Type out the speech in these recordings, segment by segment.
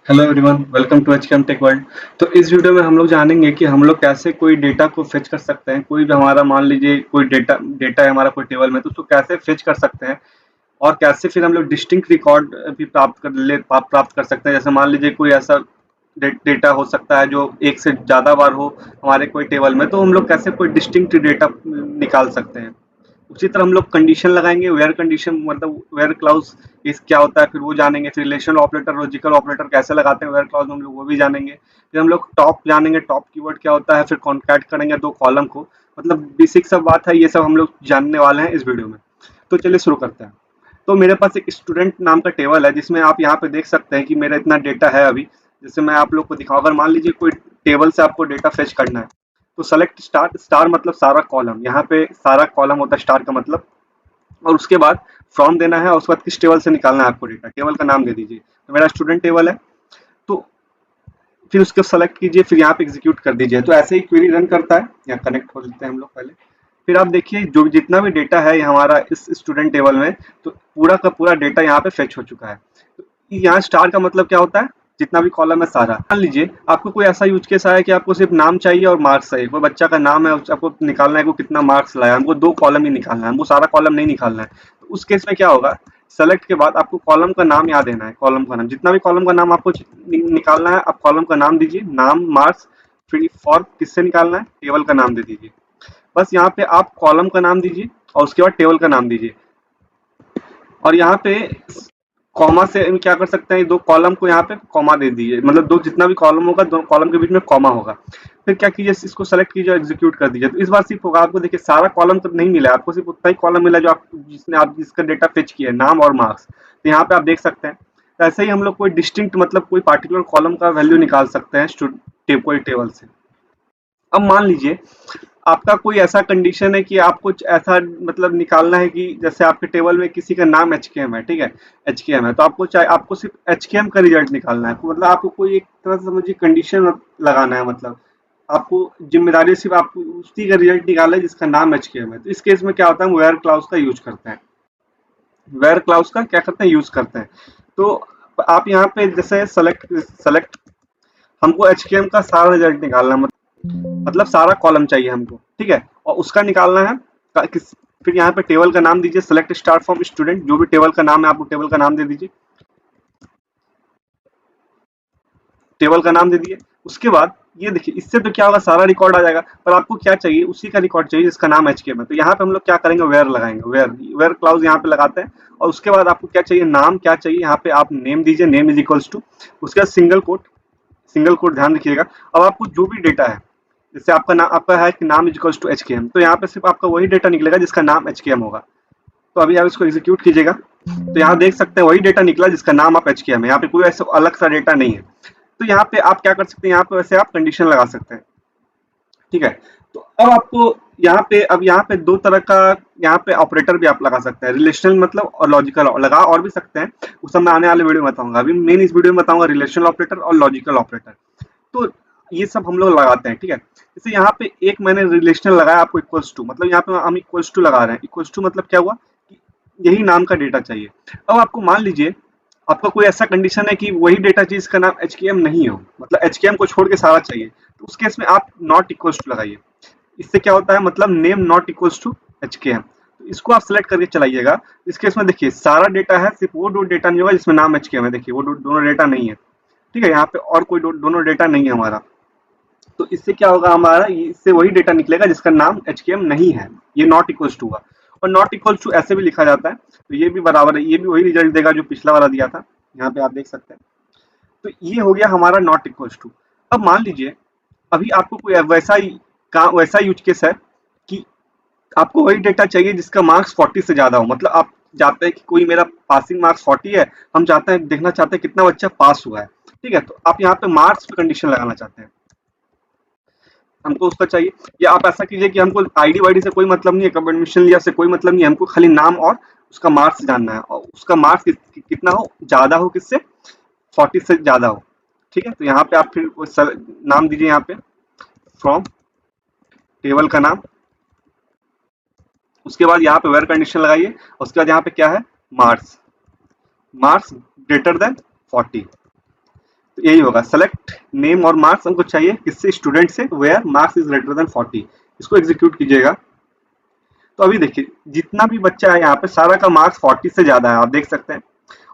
Hello everyone, welcome to HKM tech world. तो इस video में हम लोग जानेंगे कि हम लोग कैसे कोई डेटा को फेच कर सकते हैं। कोई भी हमारा मान लीजिए कोई डेटा डेटा है हमारा कोई टेबल में, तो उसको कैसे फेच कर सकते हैं और कैसे फिर हम लोग डिस्टिंक्ट रिकॉर्ड भी प्राप्त कर सकते हैं। जैसे मान लीजिए कोई ऐसा डेटा हो सकता है जो एक से ज़्यादा बार हो हमारे कोई टेबल में, तो हम लोग कैसे कोई डिस्टिंक्ट डेटा निकाल सकते हैं। उसी तरह हम लोग कंडीशन लगाएंगे, वेयर कंडीशन मतलब वेयर क्लाउज इस क्या होता है, फिर वो जानेंगे। फिर रिलेशनल ऑपरेटर, लॉजिकल ऑपरेटर कैसे लगाते हैं वेयर क्लाउज में, हम लोग वो भी जानेंगे। फिर हम लोग टॉप जानेंगे, टॉप कीवर्ड क्या होता है, फिर कॉन्कैट करेंगे दो कॉलम को। मतलब बेसिक सब बात है, ये सब हम लोग जानने वाले हैं इस वीडियो में। तो चलिए शुरू करते हैं। तो मेरे पास एक स्टूडेंट नाम का टेबल है जिसमें आप यहाँ पे देख सकते हैं कि मेरा इतना डेटा है अभी। जैसे मैं आप लोग को दिखाऊं, अगर मान लीजिए कोई टेबल से आपको डेटा फेच करना है, तो सेलेक्ट स्टार, स्टार मतलब सारा कॉलम, यहाँ पे सारा कॉलम होता है स्टार का मतलब। और उसके बाद फ्रॉम देना है और उसके बाद किस टेबल से निकालना है आपको डेटा, टेबल का नाम दे दीजिए। तो मेरा स्टूडेंट टेबल है, तो फिर उसको सेलेक्ट कीजिए, फिर यहाँ पे एग्जीक्यूट कर दीजिए। तो ऐसे ही क्वेरी रन करता है। यहाँ कनेक्ट हो लेते हैं हम लोग पहले। फिर आप देखिए जो जितना भी डेटा है हमारा इस स्टूडेंट टेबल में, तो पूरा का पूरा डेटा यहाँ पे फेच हो चुका है। तो यहाँ स्टार का मतलब क्या होता है, जितना भी कॉलम है सारा। मान लीजिए आपको कोई ऐसा यूज केस आया कि आपको सिर्फ नाम चाहिए और मार्क्स चाहिए, कोई बच्चा का नाम है, आपको निकालना है वो कितना मार्क्स लाया, हमको दो कॉलम ही निकालना है, हमको सारा कॉलम नहीं निकालना है। तो उस केस में क्या होगा, सेलेक्ट के बाद आपको कॉलम का नाम याद देना है। कॉलम का नाम, जितना भी कॉलम का नाम आपको निकालना है, आप कॉलम का नाम दीजिए, नाम मार्क्स। फिर फॉर किससे निकालना है, टेबल का नाम दे दीजिए। बस यहाँ पे आप कॉलम का नाम दीजिए और उसके बाद टेबल का नाम दीजिए। और यहाँ पे कॉमा से क्या कर सकते हैं, दो कॉलम को यहाँ पे कॉमा दे दीजिए, मतलब दो जितना भी कॉलम होगा दो कॉलम के बीच में कॉमा होगा। फिर क्या कीजिए, इसको सेलेक्ट कीजिए और एग्जीक्यूट कर दीजिए। तो इस बार सिर्फ होगा, आपको देखिए सारा कॉलम तो नहीं मिला, आपको सिर्फ उतना ही कॉलम मिला जो आप जिसने आप जिसका डेटा फेच किया है, नाम और मार्क्स। तो यहाँ पे आप देख सकते हैं। तो ऐसे ही हम लोग कोई डिस्टिंक्ट मतलब कोई पार्टिकुलर कॉलम का वैल्यू निकाल सकते हैं कोई टेबल से। अब मान लीजिए आपका कोई ऐसा कंडीशन है कि आपको ऐसा मतलब निकालना है कि जैसे आपके टेबल में किसी का नाम एच के एम है, ठीक है, एच के एम है, तो आपको सिर्फ एच के एम का रिजल्ट निकालना है। मतलब आपको कोई एक तरह से समझिए कंडीशन लगाना है, मतलब आपको जिम्मेदारी सिर्फ आपको उसी का रिजल्ट निकालना है जिसका नाम एच के एम है। तो इस केस में क्या होता है, हम वेयर क्लाउज का यूज करते हैं। वेयर क्लाउज का क्या करते हैं, यूज करते हैं। तो आप यहाँ पे जैसे सेलेक्ट हमको एच के एम का सारा रिजल्ट निकालना है, मतलब सारा कॉलम चाहिए हमको, ठीक है, और उसका निकालना है फिर यहाँ पे टेबल का नाम दीजिए, सेलेक्ट स्टार फ्रॉम स्टूडेंट, जो भी टेबल का नाम है आपको टेबल का नाम दे दीजिए, टेबल का नाम दे दिए। उसके बाद ये देखिए, इससे तो क्या होगा, सारा रिकॉर्ड आ जाएगा, पर आपको क्या चाहिए, उसी का रिकॉर्ड चाहिए जिसका नाम एचकेएम है। तो यहाँ पे हम लोग क्या करेंगे, वेयर लगाएंगे, वेयर वेयर क्लाउज यहाँ पे लगाते हैं। और उसके बाद आपको क्या चाहिए, नाम क्या चाहिए, यहाँ पे आप नेम दीजिए, नेम इज इक्वल्स टू, उसके बाद सिंगल कोट, सिंगल कोट ध्यान रखिएगा। अब आपको जो भी डेटा है, जैसे आपका नाम, आपका है कि नाम is equals to H K M, तो यहाँ पे सिर्फ आपका वही डेटा निकलेगा जिसका नाम एच के एम होगा। तो अभी आप इसको एग्जीक्यूट कीजिएगा, तो यहाँ देख सकते हैं वही डेटा निकला जिसका नाम आप एच के एम है, यहाँ पे कोई ऐसा अलग सा डेटा नहीं है। तो यहाँ पे आप क्या कर सकते हैं, यहाँ पे वैसे आप कंडीशन लगा सकते हैं, ठीक है। तो अब आपको यहाँ पे दो तरह का, यहाँ पे ऑपरेटर भी आप लगा सकते हैं, रिलेशनल मतलब और लॉजिकल लगा और भी सकते हैं। उस सब मैं आने वाले वीडियो में बताऊंगा, अभी मेन इस वीडियो में बताऊंगा रिलेशनल ऑपरेटर और लॉजिकल ऑपरेटर। तो ये सब हम लोग लगाते हैं, ठीक है। जैसे यहाँ पे एक मैंने रिलेशनल लगाया आपको इक्वल्स टू, मतलब यहाँ पे हम इक्वल्स टू लगा रहे हैं। इक्वल्स टू मतलब क्या हुआ कि यही नाम का डेटा चाहिए। अब आपको मान लीजिए आपका कोई ऐसा कंडीशन है कि वही डेटा चाहिए जिसका नाम एच के एम नहीं हो, मतलब एच के एम को छोड़ के सारा चाहिए, तो उस केस में आप नॉट इक्वल्स टू लगाइए। इससे क्या होता है, मतलब name not equals to H K M. तो इसको आप सेलेक्ट करके चलाइएगा। इस केस में देखिए सारा डेटा है, सिर्फ वो दो डेटा नहीं होगा जिसमें नाम एच के एम है, देखिए वो दोनों डेटा नहीं है, ठीक है। यहाँ पे और कोई दोनों डेटा नहीं है हमारा। तो इससे क्या होगा, हमारा इससे वही डेटा निकलेगा जिसका नाम एच के एम नहीं है, ये नॉट इक्वल्स टू हुआ। और नॉट इक्वल्स टू ऐसे भी लिखा जाता है, तो ये भी बराबर है, ये भी वही रिजल्ट देगा जो पिछला वाला दिया था, यहाँ पे आप देख सकते हैं। तो ये हो गया हमारा नॉट इक्वल्स टू। अब मान लीजिए अभी आपको कोई वैसा यूज केस है कि आपको वही डेटा चाहिए जिसका मार्क्स 40 से ज्यादा हो, मतलब आप चाहते हैं कि कोई मेरा पासिंग मार्क्स 40 है, हम चाहते हैं देखना चाहते हैं कितना बच्चा पास हुआ है, ठीक है। तो आप यहाँ पे मार्क्स पे कंडीशन लगाना चाहते हैं, हमको उसका चाहिए। या आप ऐसा कीजिए कि हमको आईडी वाईडी से कोई मतलब नहीं है, कब एडमिशन लिया से कोई मतलब नहीं है, हमको खाली नाम और उसका मार्क्स जानना है, और उसका मार्क्स कितना हो, ज्यादा हो किससे, 40 से ज्यादा हो, ठीक है। तो यहाँ पे आप फिर नाम दीजिए, यहाँ पे फ्रॉम टेबल का नाम, उसके बाद यहाँ पे वेयर कंडीशन लगाइए, उसके बाद यहाँ पे क्या है, मार्क्स, मार्क्स ग्रेटर देन 40, तो यही होगा, सेलेक्ट नेम और मार्क्स हमको चाहिए किससे, स्टूडेंट से, where marks is greater than 40। इसको एग्जीक्यूट कीजिएगा। तो अभी देखिए जितना भी बच्चा है यहाँ पे सारा का मार्क्स 40 से ज्यादा है, आप देख सकते हैं।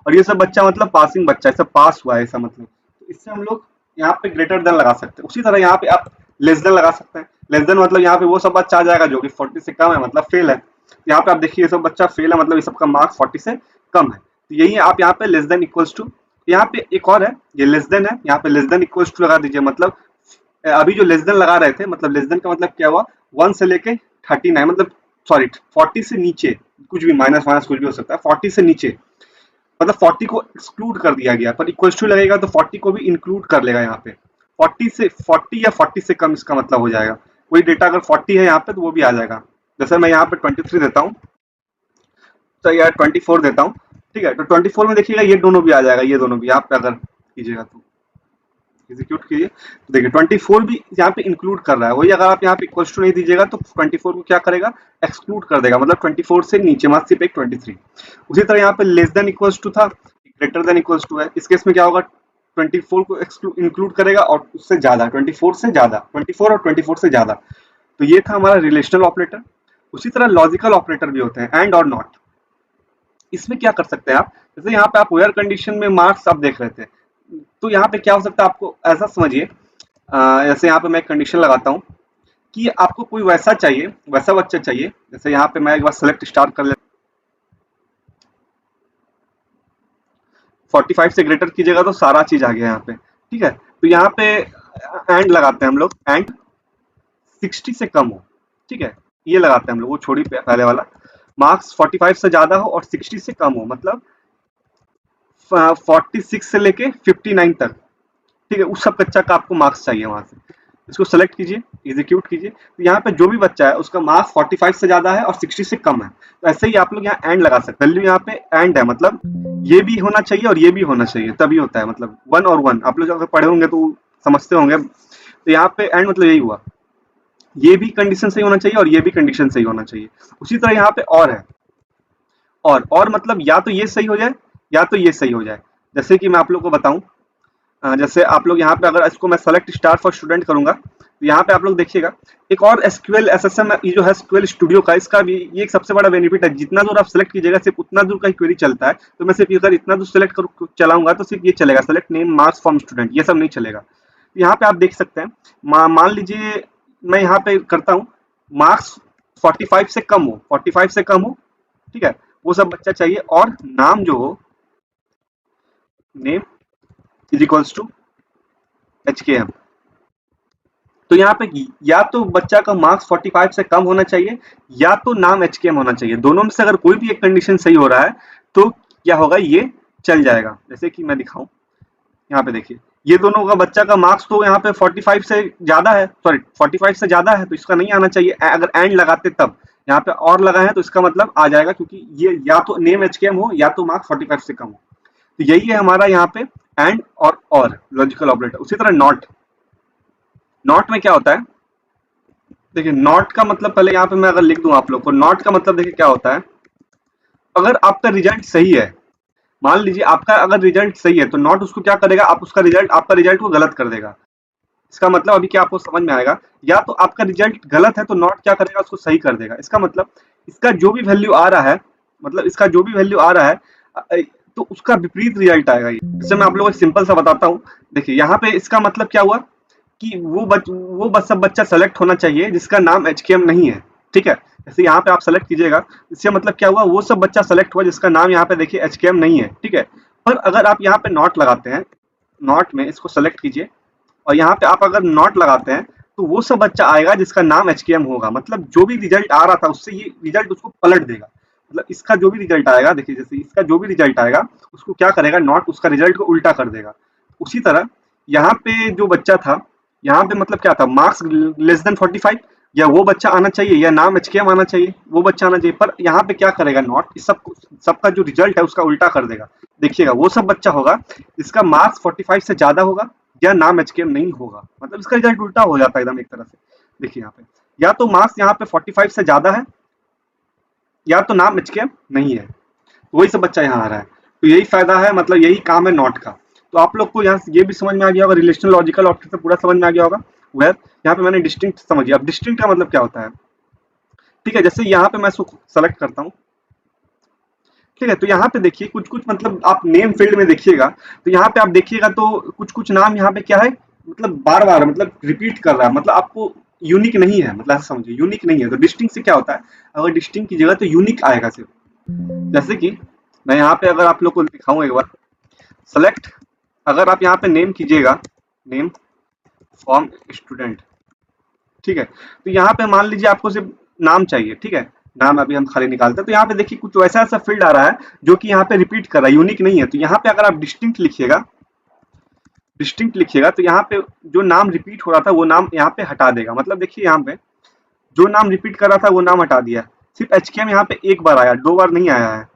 और ये सब बच्चा मतलब पासिंग बच्चा है, सब पास हुआ है ऐसा मतलब। तो इससे हम लोग यहाँ पे ग्रेटर देन लगा सकते हैं। उसी तरह यहाँ पे आप लेस देन लगा सकते हैं। लेस देन मतलब यहाँ पे वो सब बच्चा आ जाएगा जो कि 40 से कम है, मतलब फेल है। यहाँ पे आप देखिए ये सब बच्चा फेल है, मतलब ये सबका मार्क्स 40 से कम है। तो यही है, आप यहाँ पे लेस देन इक्वल्स टू, यहाँ पे एक और है, ये लेस देन है, यहाँ पे लेस देन इक्वल्स टू लगा दीजिए। मतलब अभी जो लेस देन लगा रहे थे, मतलब लेस देन का मतलब क्या हुआ, 1 से लेके 39, मतलब सॉरी 40 से नीचे, कुछ भी माइनस माइनस कुछ भी हो सकता है, 40 से नीचे, मतलब 40 को एक्सक्लूड कर दिया गया। पर इक्वल टू लगेगा तो 40 को भी इंक्लूड कर लेगा यहाँ पे। 40 या 40 से कम इसका मतलब हो जाएगा। कोई डेटा अगर 40 है यहाँ पे तो वो भी आ जाएगा। जैसे मैं यहाँ पे 23 देता हूँ, तो यार 24 देता हूँ, ठीक है। तो 24 में देखिएगा ये दोनों भी आ जाएगा, ये दोनों भी आप अगर कीजिएगा तो एग्जीक्यूट कीजिए तो देखिए 24 भी यहाँ पे इंक्लूड कर रहा है। वही अगर आप यहाँ पे इक्वल टू नहीं दीजिएगा तो 24 को क्या करेगा, एक्सक्लूड कर देगा, मतलब 24 से नीचे मात्र सिर्फ एक 23। उसी तरह यहाँ पे लेस देन इक्वल्स टू था, ग्रेटर देन इक्वल्स टू है। इस केस में क्या होगा, 24 को इंक्लूड करेगा और उससे ज्यादा, 24 से ज्यादा, 24 और 24 से ज्यादा। तो ये था हमारा रिलेशनल ऑपरेटर। उसी तरह लॉजिकल ऑपरेटर भी होते हैं, एंड और नॉट। इसमें क्या कर सकते हैं आप, जैसे यहाँ पे आप वेयर कंडीशन में मार्क्स आप देख रहे थे, तो यहाँ पे क्या हो सकता है, आपको ऐसा समझिए, जैसे यहाँ पे मैं एक कंडीशन लगाता हूँ कि आपको कोई वैसा चाहिए, वैसा बच्चा चाहिए। जैसे यहाँ पे मैं एक बार सेलेक्ट स्टार कर लेता, 45 से ग्रेटर कीजिएगा तो सारा चीज आ गया यहाँ पे, ठीक है। तो यहाँ पे एंड लगाते हैं हम लोग, एंड 60 से कम हो, ठीक है, ये लगाते हैं हम लोग। वो छोड़ी पहले वाला, मार्क्स 45 से ज्यादा हो और 60 से कम हो, मतलब 46 से लेके 59 तक, ठीक है, उस सब बच्चा का आपको मार्क्स चाहिए वहां से। इसको सेलेक्ट कीजिए, एग्जीक्यूट कीजिए। तो यहाँ पे जो भी बच्चा है उसका मार्क्स 45 से ज्यादा है और 60 से कम है, तो ऐसे ही आप लोग यहाँ एंड लगा सकते हैं। वैल्यू यहाँ पे एंड है, मतलब ये भी होना चाहिए और ये भी होना चाहिए, तभी होता है, मतलब 1 और 1। आप लोग अगर पढ़े होंगे तो समझते होंगे। तो यहाँ पे एंड मतलब यही हुआ, ये भी कंडीशन सही होना चाहिए और ये भी कंडीशन सही होना चाहिए। उसी तरह यहाँ पे और है, और मतलब या तो ये सही हो जाए या तो ये सही हो जाए। जैसे कि मैं आप लोग को बताऊं, जैसे आप लोग यहाँ पे अगर इसको मैं सेलेक्ट स्टार फॉर स्टूडेंट करूंगा तो यहाँ पे आप लोग देखिएगा एक और एसक्यूएल एसएसएम ये जो है एसक्यूएल स्टूडियो का, इसका भी ये एक सबसे बड़ा बेनिफिट है। जितना दूर आप सेलेक्ट कीजिएगा सिर्फ उतना दूर का ही क्वेरी चलता है। तो मैं सिर्फ अगर इतना दूर सेलेक्ट चलाऊंगा तो सिर्फ ये चलेगा, select name marks from student, ये सब नहीं चलेगा। तो यहाँ पे आप देख सकते हैं, मान लीजिए मैं यहाँ पे करता हूँ मार्क्स 45 से कम हो, 45 से कम हो, ठीक है, वो सब बच्चा चाहिए। और नाम जो हो, name is equals to HKM। तो यहाँ पे या तो बच्चा का मार्क्स 45 से कम होना चाहिए या तो नाम HKM होना चाहिए। दोनों में से अगर कोई भी एक कंडीशन सही हो रहा है तो क्या होगा, ये चल जाएगा। जैसे कि मैं दिखाऊं, यहाँ पे देखिए ये दोनों का बच्चा का मार्क्स तो यहाँ पे 45 से ज्यादा है, सॉरी 45 से ज्यादा है, तो इसका नहीं आना चाहिए। अगर एंड लगाते तब, यहाँ पे और लगा है तो इसका मतलब आ जाएगा, क्योंकि ये या तो नेम HKM हो या तो मार्क्स 45 से कम हो। तो यही है हमारा यहाँ पे एंड और लॉजिकल ऑपरेटर। उसी तरह नॉट, नॉट में क्या होता है, देखिए नॉट का मतलब पहले यहाँ पे मैं अगर लिख दूं आप लोग को, नॉट का मतलब देखिए क्या होता है, अगर आपका रिजल्ट सही है, मान लीजिए आपका अगर रिजल्ट सही है तो नॉट उसको क्या करेगा, आप उसका रिजल्ट, आपका रिजल्ट को गलत कर देगा। इसका मतलब अभी क्या आपको समझ में आएगा, या तो आपका रिजल्ट गलत है तो नॉट क्या करेगा, उसको सही कर देगा। इसका मतलब इसका जो भी वैल्यू आ रहा है, मतलब इसका जो भी वैल्यू आ रहा है तो उसका विपरीत रिजल्ट आएगा। जैसे मैं आप लोगों को सिंपल सा बताता हूँ, देखिए यहाँ पे इसका मतलब क्या हुआ कि वो सब बच्चा सेलेक्ट होना चाहिए जिसका नाम HKM नहीं है, ठीक है। जैसे यहाँ पे आप सेलेक्ट कीजिएगा, इससे मतलब क्या हुआ, वो सब बच्चा सेलेक्ट हुआ जिसका नाम यहाँ पे देखिए HKM नहीं है, ठीक है। पर अगर आप यहाँ पे नॉट लगाते हैं, नॉट में इसको सेलेक्ट कीजिए और यहाँ पे आप अगर नॉट लगाते हैं तो वो सब बच्चा आएगा जिसका नाम HKM होगा। मतलब जो भी रिजल्ट आ रहा था उससे ये रिजल्ट उसको पलट देगा। मतलब इसका जो भी रिजल्ट आएगा, देखिए जैसे इसका जो भी रिजल्ट आएगा उसको क्या करेगा, नॉट उसका रिजल्ट को उल्टा कर देगा। उसी तरह यहाँ पे जो बच्चा था, यहाँ पे मतलब क्या था, मार्क्स लेस देन 45, या वो बच्चा आना चाहिए या नाम HKM आना चाहिए, वो बच्चा आना चाहिए। पर यहाँ पे क्या करेगा, नॉट इस सबका जो रिजल्ट है उसका उल्टा कर देगा। देखिएगा वो सब बच्चा होगा जिसका मार्क्स 45 से ज्यादा होगा या नाम HKM नहीं होगा, मतलब इसका रिजल्ट उल्टा हो जाता है एकदम एक तरह से। देखिए यहाँ पे या तो मार्क्स यहाँ पे 45 से ज्यादा है या तो नाम HKM नहीं है, वही सब बच्चा यहाँ आ रहा है। तो यही फायदा है, मतलब यही काम है नॉट का। तो आप लोग को यहाँ से ये भी समझ में आ गया होगा, रिलेशनल लॉजिकल ऑपरेटर पूरा समझ में आ गया होगा। वेयर यहाँ पे मैंने डिस्टिंक्ट समझिए। अब डिस्टिंक्ट का मतलब क्या होता है, ठीक है, जैसे यहाँ पे मैं इसको सेलेक्ट करता हूँ, ठीक है, तो यहाँ पे देखिए कुछ कुछ मतलब आप नेम फील्ड में देखिएगा, तो यहाँ पे आप देखिएगा तो कुछ कुछ नाम यहाँ पे क्या है, मतलब बार बार मतलब रिपीट कर रहा है, मतलब आपको यूनिक नहीं है, मतलब ऐसा समझिए यूनिक नहीं है। तो डिस्टिंक्ट से क्या होता है, अगर डिस्टिंक्ट की जगह तो यूनिक आएगा सिर्फ। जैसे कि मैं यहाँ पे अगर आप लोग को दिखाऊं एक बार, सेलेक्ट, अगर आप यहाँ पे नेम कीजिएगा, नेम फॉर्म स्टूडेंट, ठीक है, तो यहाँ पे मान लीजिए आपको सिर्फ नाम चाहिए, ठीक है, नाम अभी हम खाली निकालते हैं, तो यहाँ पे देखिए कुछ वैसा ऐसा फील्ड आ रहा है जो कि यहाँ पे रिपीट कर रहा है, यूनिक नहीं है। तो यहाँ पे अगर आप डिस्टिंक्ट लिखिएगा, डिस्टिंक्ट लिखिएगा, तो यहाँ पे जो नाम रिपीट हो रहा था वो नाम यहाँ पे हटा देगा। मतलब देखिए यहाँ पे जो नाम रिपीट कर रहा था वो नाम हटा दिया, सिर्फ एचकेएम यहाँ पे एक बार आया, 2 बार नहीं आया है।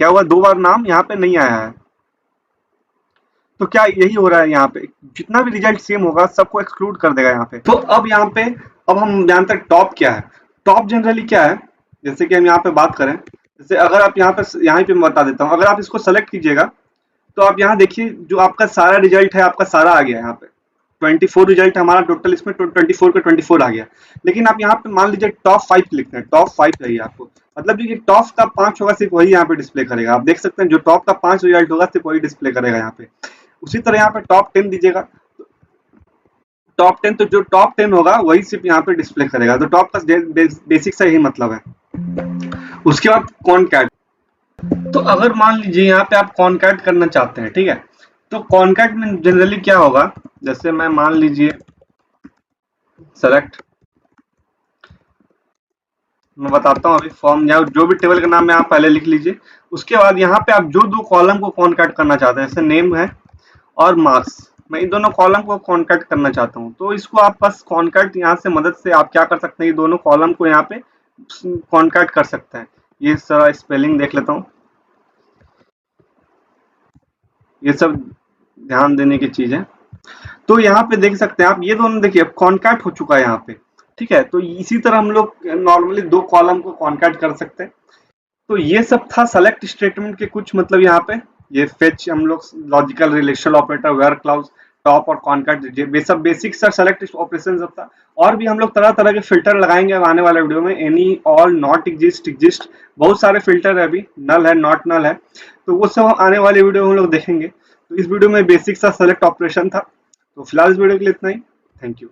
क्या हुआ, 2 बार नाम यहाँ पे नहीं आया है। तो क्या यही हो रहा है, यहाँ पे जितना भी रिजल्ट सेम होगा सबको एक्सक्लूड कर देगा यहाँ पे। तो अब यहाँ पे अब हम जानते हैं टॉप क्या है। टॉप जनरली क्या है, जैसे कि हम यहाँ पे बात करें, जैसे अगर आप यहाँ पे मैं बता देता हूँ, अगर आप इसको सेलेक्ट कीजिएगा तो आप यहाँ देखिए जो आपका सारा रिजल्ट है आपका सारा आ गया यहाँ पे, 24 रिजल्ट है हमारा टोटल, इसमें 24 का 24 आ गया। लेकिन आप यहाँ पे मान लीजिए टॉप 5 लिखते हैं, टॉप 5 चाहिए आपको, मतलब जो टॉप का 5 होगा सिर्फ वही यहाँ पे डिस्प्ले करेगा। आप देख सकते हैं जो टॉप का 5 रिजल्ट होगा सिर्फ वही डिस्प्ले करेगा यहाँ पे। उसी तरह यहाँ पे टॉप 10 दीजिएगा, टॉप 10 तो जो टॉप 10 होगा वही सिर्फ यहाँ पे डिस्प्ले करेगा। तो टॉप का बेसिक सा यही मतलब है। उसके बाद कॉनकैट, तो अगर मान लीजिए यहाँ पे आप कॉनकैट करना चाहते हैं, ठीक है, तो कॉनकैट में जनरली क्या होगा, जैसे मैं मान लीजिए सेलेक्ट, मैं बताता हूँ अभी फॉर्म या जो भी टेबल का नाम है आप पहले लिख लीजिए। उसके बाद यहाँ पे आप जो 2 कॉलम को कॉनकैट करना चाहते हैं, जैसे नेम है और मार्क्स, मैं इन दोनों कॉलम को कॉन्कैट करना चाहता हूँ, तो इसको आप बस कॉन्कैट यहाँ से मदद से आप क्या कर सकते हैं, ये दोनों कॉलम को यहाँ पे कॉन्कैट कर सकते हैं। ये सारा स्पेलिंग देख लेता हूँ, ये सब ध्यान देने की चीज है। तो यहाँ पे देख सकते हैं आप, ये दोनों देखिए अब कॉन्कैट हो चुका है यहाँ पे, ठीक है। तो इसी तरह हम लोग नॉर्मली 2 कॉलम को कॉन्कैट कर सकते हैं। तो ये सब था सेलेक्ट स्टेटमेंट के कुछ मतलब यहाँ पे, ये फेच हम लोग logical relational operator where clause top और कॉन्कैट ये सब बेसिक सा सेलेक्ट ऑपरेशन सब था। और भी हम लोग तरह तरह के फिल्टर लगाएंगे आने वाले वीडियो में, any all not exist exist, बहुत सारे फिल्टर है, अभी नल है नॉट नल है, तो वो सब आने वाले वीडियो में हम लोग देखेंगे। तो इस वीडियो में बेसिक सा सेलेक्ट ऑपरेशन था। तो फिलहाल इस वीडियो के लिए इतना ही, थैंक यू।